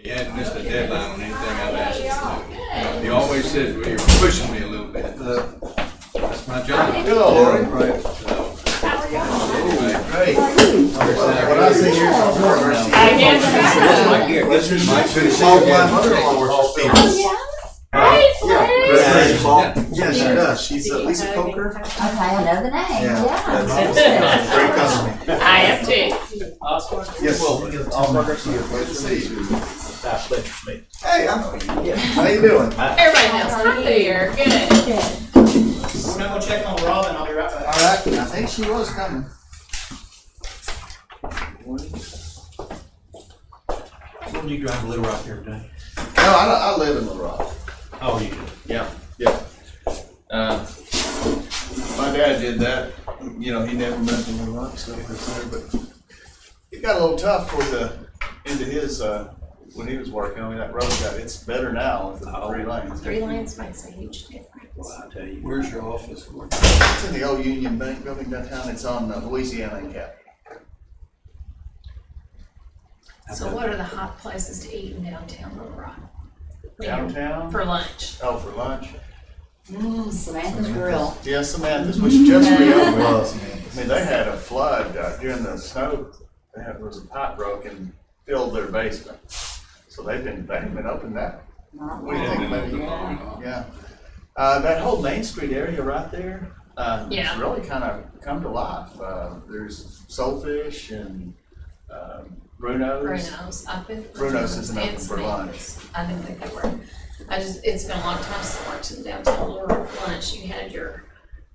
He hadn't missed a deadline on anything I've asked him to do. He always says, well, you're pushing me a little bit. That's my job. Hello, Lori. Right. So, anyway, Great. When I say you're from Florida, this is my my mother-in-law works for Phoenix. Yeah, she does. She's Lisa Coker. Okay, I know the name, Yeah. yeah. Great company. I am too. Yes, Osborne Garcia. Glad to see you. Hey, I know you. How you doing? Everybody else, hi there, good. I'm gonna go check on Robin, I'll be right back. All right. I think she was coming. When do you drive to Little Rock every day? No, I live in Little Rock. Oh, you do? Yeah. My dad did that. You know, he never moved in Little Rock, so but it got a little tough toward the end of his when he was working on that road. It's better now with the 3 lanes. 3 lanes makes a huge difference. Well, I'll tell you. where's your office? It's in the old Union Bank building downtown. It's on Louisiana and Cap. So what are the hot places to eat in downtown Little Rock? Downtown? For lunch. Oh, for lunch? Samantha's Grill. Yeah, Samantha's, which just reopened. I mean, they had a flood during the snow. There was a pipe broke and filled their basement. So they haven't been open that. Not What do you think, long. maybe? Yeah. Yeah. That whole Main Street area right there, Yeah. it's really kind of come to life. There's Soulfish and Bruno's. Bruno's, I've been. Bruno's isn't open and for lunch. Samantha's. I didn't think they were. It's been a long time since I worked in downtown Little Rock for lunch. You had your,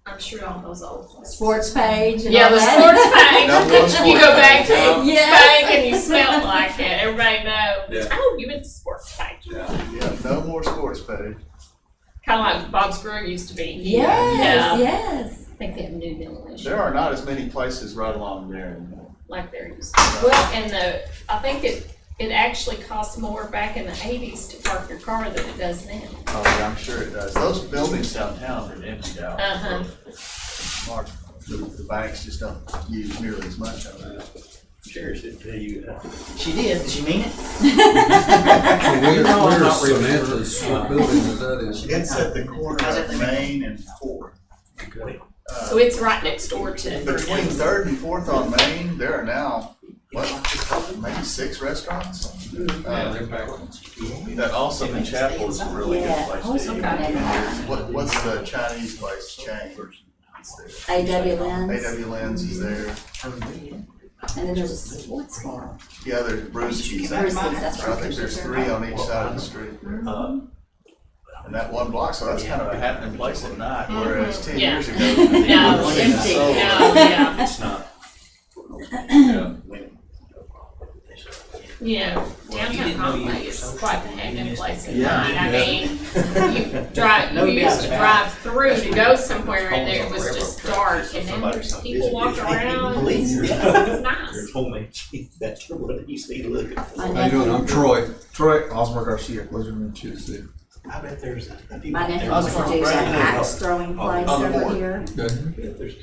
I'm sure all those old places. Sports page and Yeah, all the that. No more sports page. You sports go back to page, the Yes. bank and you smelled like it. Everybody knows. Yeah. Oh, you went to sports page. Yeah, no more sports page. Kind of like Bob's Brew used to be. Yes, Yeah. yes. I think they have new ventilation. There are not as many places right along there anymore. Like there used to be. Well, and I think it actually cost more back in the 80s to park your car than it does now. Oh, yeah, I'm sure it does. Those buildings downtown are emptied out. Uh-huh. The banks just don't use nearly as much of it. Sure, should tell you. She did, did she mean it? Where's Samantha's, what building is that in? It's at the corner of Main and 4th. So it's right next door to. Between 3rd and 4th on Main, there are now, maybe 6 restaurants? Yeah, they're back. That also the Chapel is a really good Yeah. place to eat. Okay. What's the Chinese place chain? A.W. Lynn's. A.W. Lynn's is there. And then there's a sports bar. Yeah, there's Brewski's. Brewski's, that's I think there's 3 on each side of the street. And that one block, so that's kind of a happening place at night, whereas 10 Yeah. years ago. No, it's empty. No, yeah. It's not. Yeah. You know, downtown Conway is quite the hanging place at Yeah. night. I mean, you used to drive through to go somewhere and it was just dark and then there's people walking around. Police. It's nice. They told me that's what you see looking for. How you doing? I'm Troy. Troy Osborne Garcia, pleasure to meet you. I bet there's a few. My nephew I was used to from do that Brandon. axe throwing place On the over board. here. Good.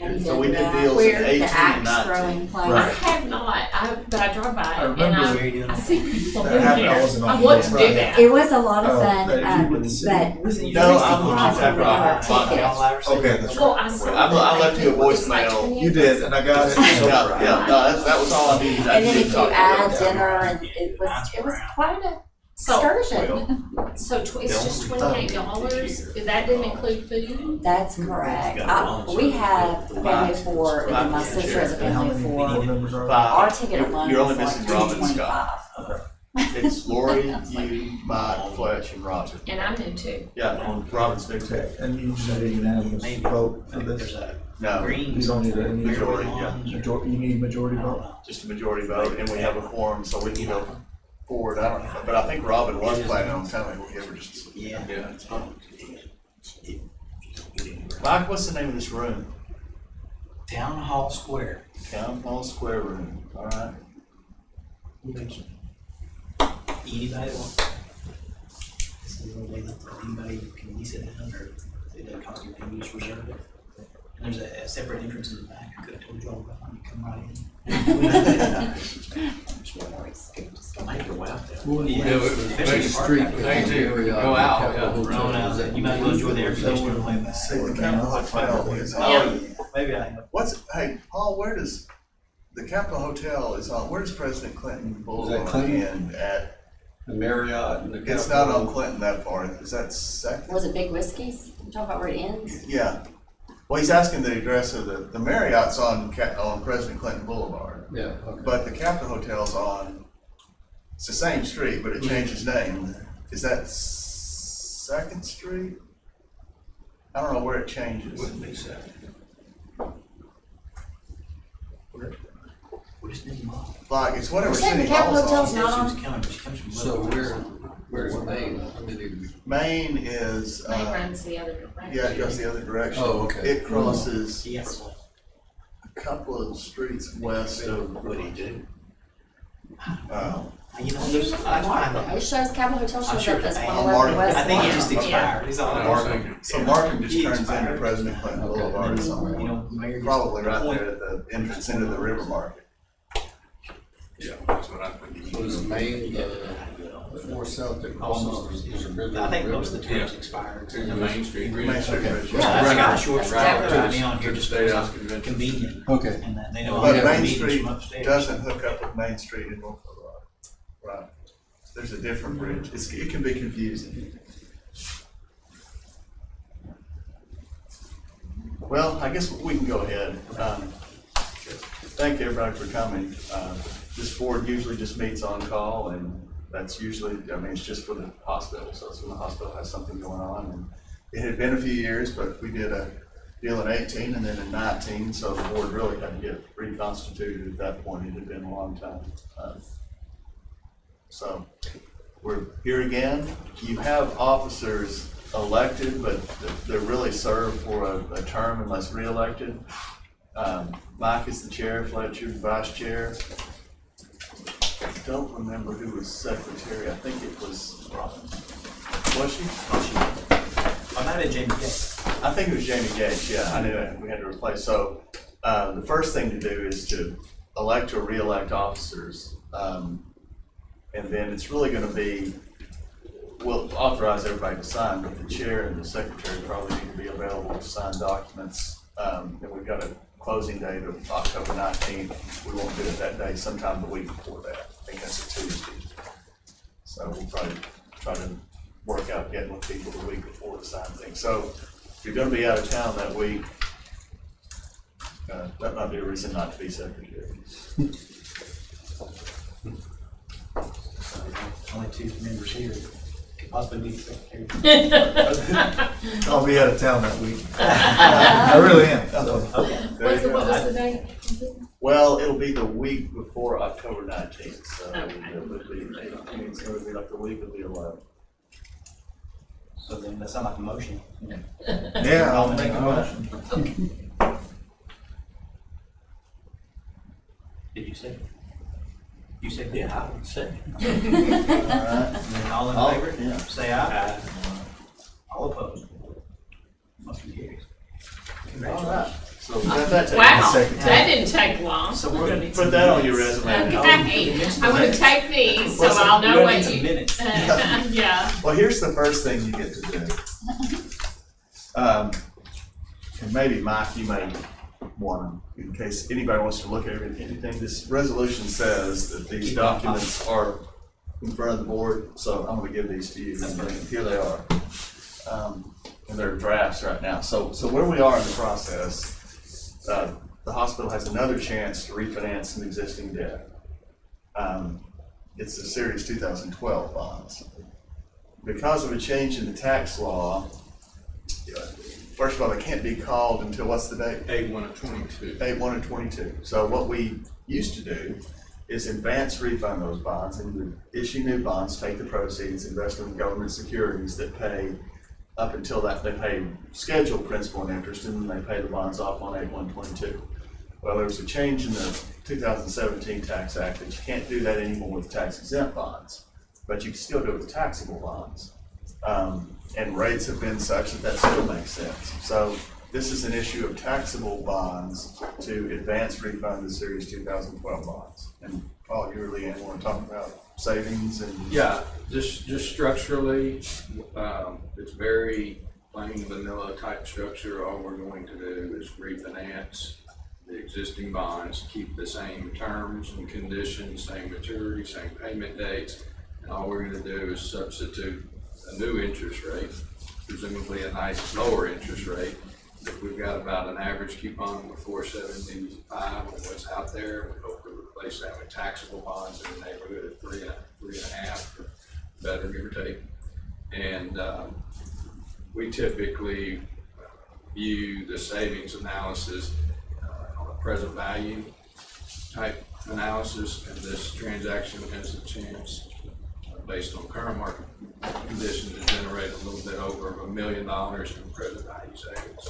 Have you So we done did that? deals Where? in The 18 and axe 19. throwing place. I have not, but I drive by it and remember I see people that in happened. I there. wasn't on I want to board. do that. It was a lot of Oh, fun, that you with the city? but No, I'm looking also at we got our Rob. tickets. Okay, that's Well, right. I left you a voicemail. You did, and I got it. Yeah, no, that was all I needed. I And then did if you talk to add them. dinner, and it was quite a excursion. So it's just $28. That didn't include food? That's correct. We have a family of 4, and then my sister has a And how family of many 4. board members are there? Our ticket alone You're only was like missing Robin Scott. $225. It's Lori, you, Mike, Fletch, and Roger. And I'm new too. Yeah, Robin's new too. And you just need a unanimous vote for There's this. a No, green. You don't need a Majority, yeah. You need majority vote. just a majority vote, and we have a quorum, so we can go forward. I don't know, but I think Robin was planning on coming. We'll give her just. Yeah. Mike, what's the name of this room? Town Hall Square. Town Hall Square Room. All right. Anybody want? Anybody can lease it down or it doesn't cost you anything, you just reserve it. And there's a separate entrance in the back. I could have told you all about when you come right in. Make your way out there. Yeah, make the street, thing to go out, yeah. You might as well enjoy the air conditioning. See, the Capitol Hotel is Yeah. on, Maybe I have. hey, Paul, where does, the Capitol Hotel is on, where does President Clinton Boulevard Clinton? end at? The Marriott and the. It's not on Clinton that far, is that second? Was it Big Whiskey's? You talking about where it ends? Yeah. Well, he's asking the address of the Marriott's on President Clinton Boulevard, Yeah, okay. but the Capitol Hotel's on, it's the same street, but it changes name. Is that Second Street? I don't know where it changes. Wouldn't be second. We're just thinking about. Like, it's whatever You're saying city the Capitol Hall's Hotel's on. not She on? was counting, but she comes from. So where's Maine? I mean, Maine is, Main runs the other direction. yeah, it goes the other direction. Oh, okay. It crosses Yes. a couple of streets west of, What do you do? You know, there's, I find It that. shows Capitol Hotel I'm shows sure up as I- 111 West. I think it Line. just expired. He's on. Markham. so Markham just He turns into expired. President Clinton Okay. Boulevard You somewhere. know, the mayor just- Probably right there at the entrance into the river market. Yeah, that's what I think. So is Maine, before South that crosses, is a river? I think most of the terms Yeah. expired. To the Main Street. Main Street Bridge. Yeah, I that's got a right. short That's drive exactly to right. me on here To the just State because House it's Convention. convenient. Okay. And that they know I But have Main meetings Street from upstairs. doesn't hook up with Main Street in Norfolk. Right. There's a different bridge. It can be confusing. Well, I guess we can go ahead. Thank everybody for coming. This board usually just meets on call, and that's usually, I mean, it's just for the hospital. So it's when the hospital has something going on. And it had been a few years, but we did a deal in 18 and then in 19, so the board really had to get reconstituted at that point. It had been a long time. So we're here again. You have officers elected, but they're really served for a term unless reelected. Mike is the chair, Fletcher the vice chair. I don't remember who was secretary. I think it was Robin. Was she? I might have Jamie Gates. I think it was Jamie Gates, yeah, I knew it, we had to replace, so, the first thing to do is to elect or re-elect officers. And then it's really gonna be, we'll authorize everybody to sign, but the chair and the secretary probably need to be available to sign documents. And we've got a closing date of October 19th, we won't do it that day, sometime the week before that, I think that's a Tuesday. So we'll probably try to work out getting with people the week before to sign things. So if you're gonna be out of town that week, that might be a reason not to be secretary. Only two members here. Could possibly be the secretary. I'll be out of town that week. I really am. So, There you What go. was the date? Well, it'll be the week before October 19th, so Okay. it would be 18th, so it'll be like the week of the 11th. So then that sounds like a motion. yeah, I'll make a motion. Did you say? You said. Yeah, I would say. All right. And then all in favor? Yeah. Say aye. All opposed? Motion carries. All Congratulations. right, so we got that taken. Wow, secretary. that didn't take long. So we're gonna need. Put that on your resume. Okay, I'm gonna take these, so Well, so I'll know We're gonna what need some you. minutes. Yeah, Well, here's the first thing you get to do. And maybe Mike, you may want to, in case anybody wants to look at anything, this resolution says that these documents are in front of the board, so I'm gonna give these to you, and here they are. And they're drafts right now. So where we are in the process, the hospital has another chance to refinance some existing debt. It's the Series 2012 bonds. Because of a change in the tax law, first of all, they can't be called until, what's the date? 8/1/22. 8/1/22. So what we used to do is advance refund those bonds, and we would issue new bonds, take the proceeds, invest them in government securities that pay up until that, they pay scheduled principal and interest, and then they pay the bonds off on 8/1/22. Well, there was a change in the 2017 Tax Act that you can't do that anymore with tax exempt bonds, but you can still do it with taxable bonds. And rates have been such that that still makes sense. So This is an issue of taxable bonds to advance refund the Series 2012 bonds. And Paul, you or Leanne want to talk about savings and? Yeah, just structurally, it's very plain vanilla type structure. All we're going to do is refinance the existing bonds, keep the same terms and conditions, same maturity, same payment dates. And all we're going to do is substitute a new interest rate, presumably a nice lower interest rate. If we've got about an average coupon of 4.75 on what's out there, we hope to replace that with taxable bonds in the neighborhood of 3.5, or better, give or take. And we typically view the savings analysis on a present value type analysis, and this transaction has a chance, based on current market conditions, to generate a little bit over $1 million in present value savings.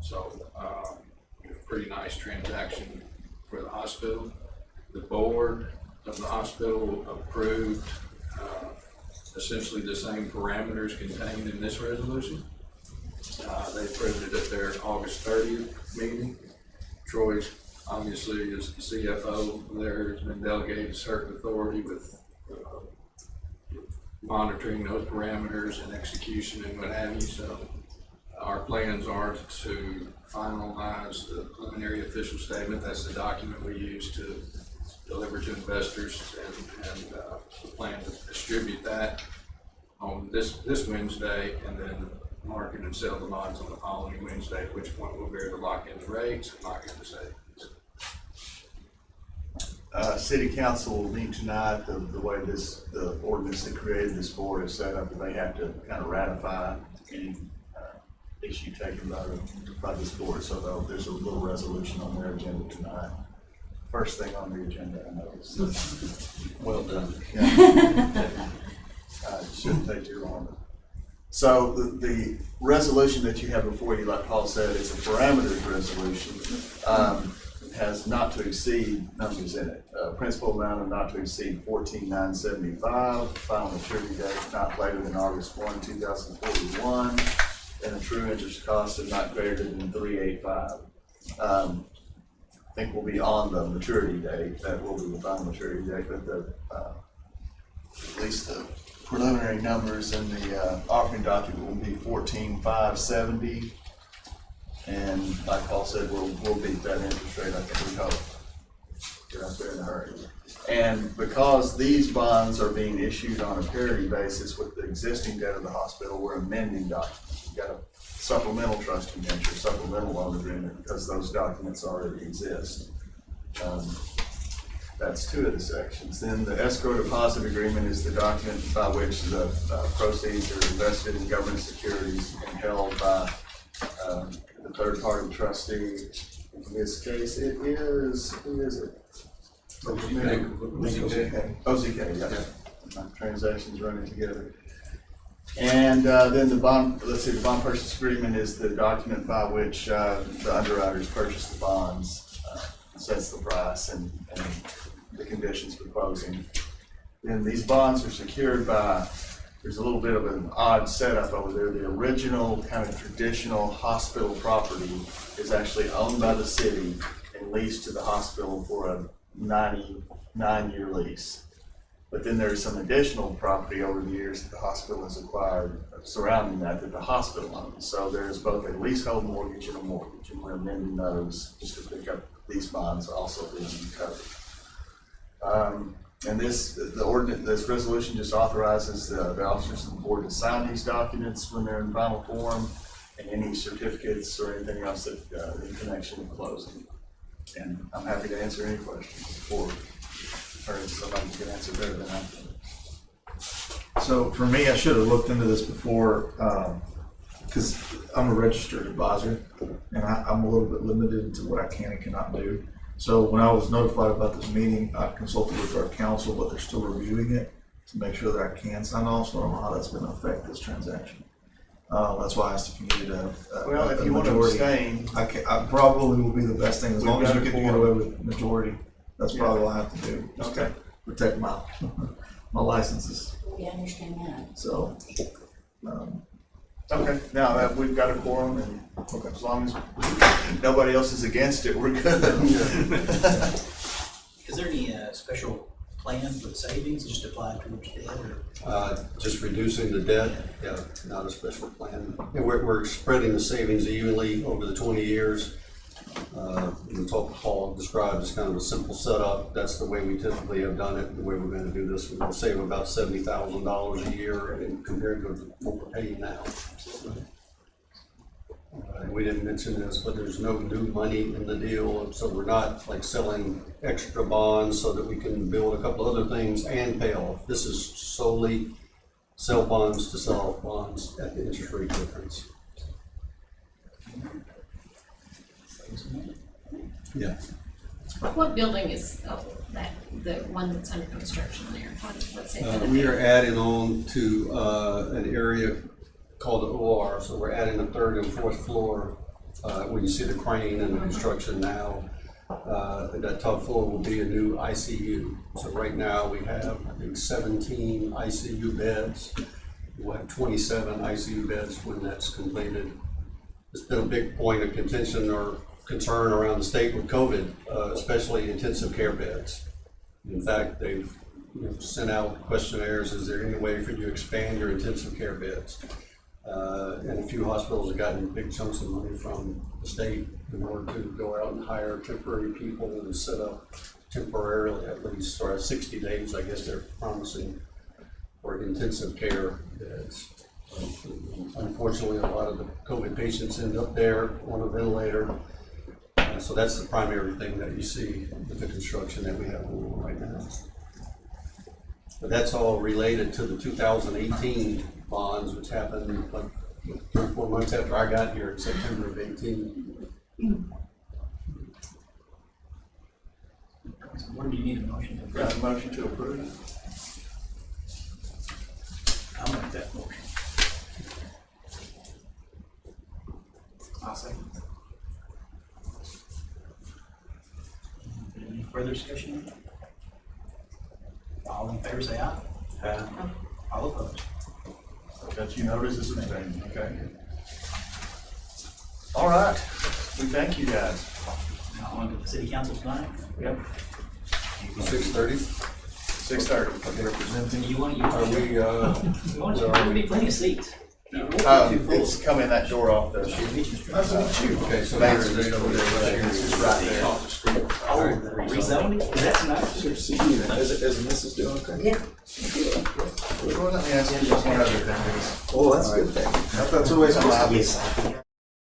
So, a pretty nice transaction for the hospital. The board of the hospital approved essentially the same parameters contained in this resolution. They approved it at their August 30th meeting. Troy's obviously is the CFO there, has been delegated certain authority with monitoring those parameters and execution and what have you. So our plans are to finalize the preliminary official statement. That's the document we use to deliver to investors, and plan to distribute that on this Wednesday, and then market and sell the bonds on the following Wednesday, at which point we'll be able to lock in the rates and lock in the savings. City Council will meet tonight. The way the ordinance that created this board is set up, they have to kind of ratify any issue taken by this board. So there's a little resolution on their agenda tonight. First thing on the agenda, I noticed. Well done. Yeah. It shouldn't take too long. So the resolution that you have before you, like Paul said, it's a parameters resolution. Has not to exceed numbers in it. Principal amount of not to exceed $14,975. Final maturity date not later than August 1, 2041, and a true interest cost of not greater than $385. I think we'll be on the maturity date. That will be the final maturity date, but at least the preliminary numbers in the offering document will be $14,570. And like Paul said, we'll beat that interest rate, I think we hope. Get up there in a hurry. And because these bonds are being issued on a parity basis with the existing debt of the hospital, we're amending documents. We've got a supplemental trust indenture, supplemental loan agreement, because those documents already exist. That's two of the sections. Then the escrow deposit agreement is the document by which the proceeds are invested in government securities and held by the third-party trustee. In this case, it is, who is it? OZK, yeah. My transactions running together. And then the bond, the bond purchase agreement is the document by which the underwriters purchase the bonds, sets the price and the conditions for closing. Then these bonds are secured by, there's a little bit of an odd setup over there. The original kind of traditional hospital property is actually owned by the city and leased to the hospital for a 99-year lease. But then there's some additional property over the years that the hospital has acquired surrounding that the hospital owns. So there's both a leasehold mortgage and a mortgage, and we're amending those just to pick up these bonds also being covered. And this resolution just authorizes the officers of the board to sign these documents when they're in final form, and any certificates or anything else that in connection with closing. And I'm happy to answer any questions or somebody can answer better than I can. So for me, I should have looked into this before, because I'm a registered advisor, and I'm a little bit limited to what I can and cannot do. So when I was notified about this meeting, I consulted with our counsel, but they're still reviewing it to make sure that I can sign off. So I don't know how that's going to affect this transaction. That's why I asked the committee to. Well, if you want to abstain, I probably will be the best thing as long as you can get away with majority. That's probably what I have to do. Just to protect my licenses. We understand that. So, Okay, now that we've got a quorum and as long as nobody else is against it, we're good. Is there any special plan for the savings, just apply towards debt or? Just reducing the debt, yeah, not a special plan. And we're spreading the savings evenly over the 20 years. The top Paul described as kind of a simple setup. That's the way we typically have done it. The way we're going to do this, we're going to save about $70,000 a year compared to what we're paying now. We didn't mention this, but there's no new money in the deal, so we're not like selling extra bonds so that we can build a couple other things and pay off. This is solely sell bonds to sell off bonds at the interest rate difference. Yeah. What building is, the one that's under construction there? What's it? We are adding on to an area called the OR, so we're adding a third and fourth floor. When you see the crane and the construction now, that top floor will be a new ICU. So right now we have, I think, 17 ICU beds. We'll have 27 ICU beds when that's completed. It's been a big point of contention or concern around the state with COVID, especially intensive care beds. In fact, they've sent out questionnaires, is there any way for you to expand your intensive care beds? And a few hospitals have gotten big chunks of money from the state in order to go out and hire temporary people and set up temporarily, at least, or 60 days, I guess they're promising, for intensive care beds. Unfortunately, a lot of the COVID patients end up there on a ventilator. So that's the primary thing that you see with the construction that we have going on right now. But that's all related to the 2018 bonds, which happened like 3 or 4 months after I got here in September of 18. Where do you need a motion to Got approve? a motion to approve? I'll make that motion. I'll second. Any further discussion? All in favor say aye. All opposed. That you notice is abstaining, okay? All right, we thank you guys. Now on to the city council tonight. Yep. 6:30. 6:30. Representing. You want, Are we, there'll be plenty of seats. You won't be too full. It's coming that door off the. okay, so Main there's Street over there, it's just right there. Oh, rezoning, that's nice. Is Mrs. doing okay? Yeah. Well, let me ask you just one other thing. Oh, that's a good thing. That's always supposed to be.